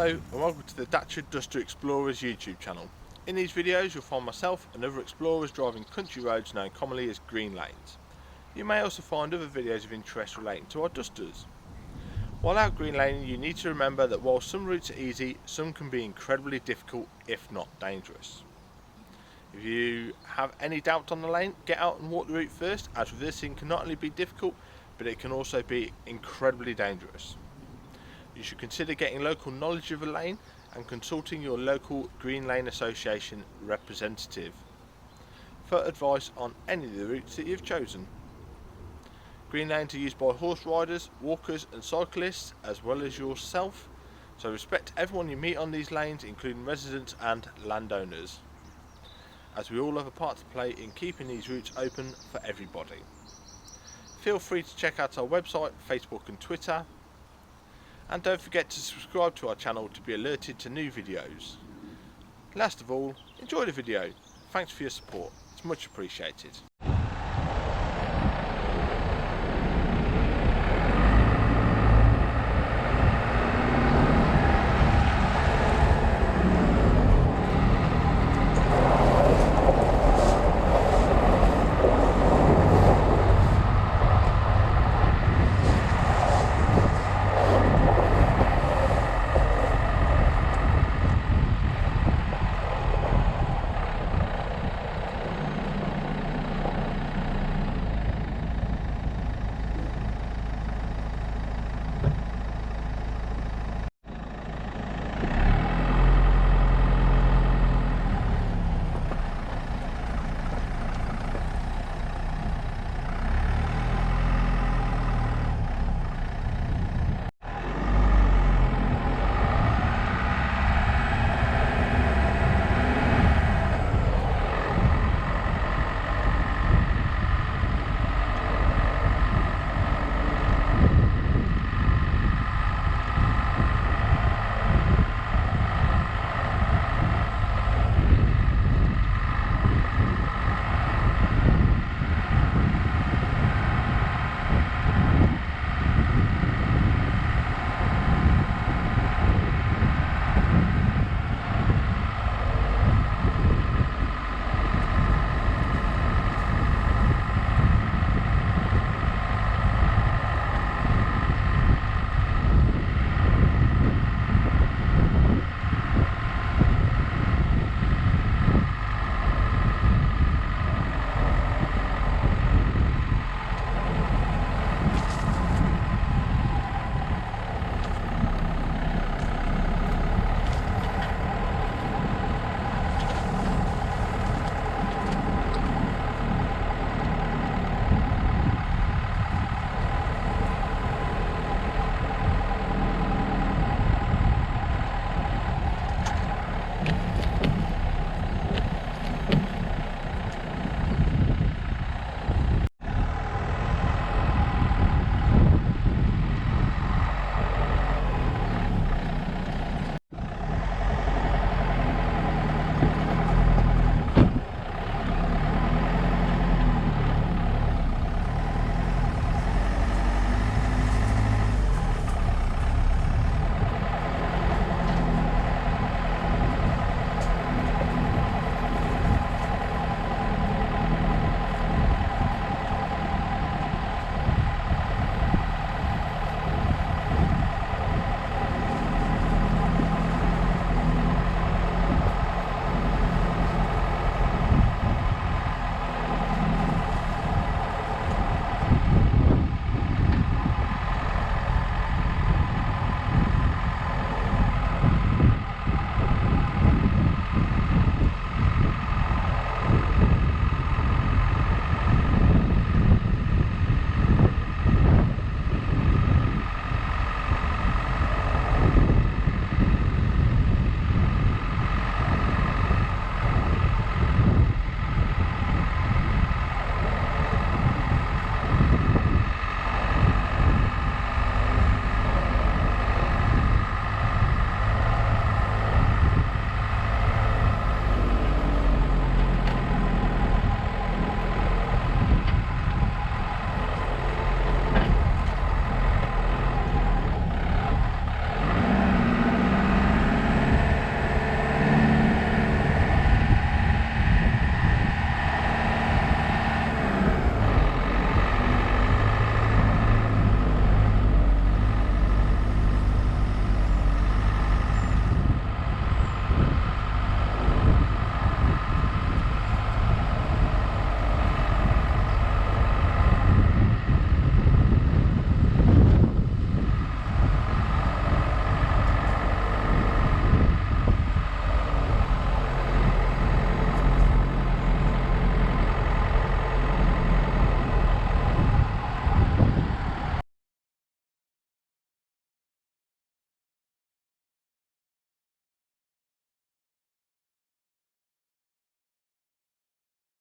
Hello and welcome to the Dacia Duster Explorers YouTube channel. In these videos you'll find myself and other explorers driving country roads known commonly as green lanes. You may also find other videos of interest relating to our Dusters. While out green laning, you need to remember that while some routes are easy, some can be incredibly difficult if not dangerous. If you have any doubt on the lane, get out and walk the route first, as reversing can not only be difficult but it can also be incredibly dangerous. You should consider getting local knowledge of a lane and consulting your local Green Lane Association representative for advice on any of the routes that you've chosen. Green lanes are used by horse riders, walkers and cyclists as well as yourself, so respect everyone you meet on these lanes, including residents and landowners, as we all have a part to play in keeping these routes open for everybody. Feel free to check out our website, Facebook and Twitter. And don't forget to subscribe to our channel to be alerted to new videos. Last of all, enjoy the video. Thanks for your support, it's much appreciated.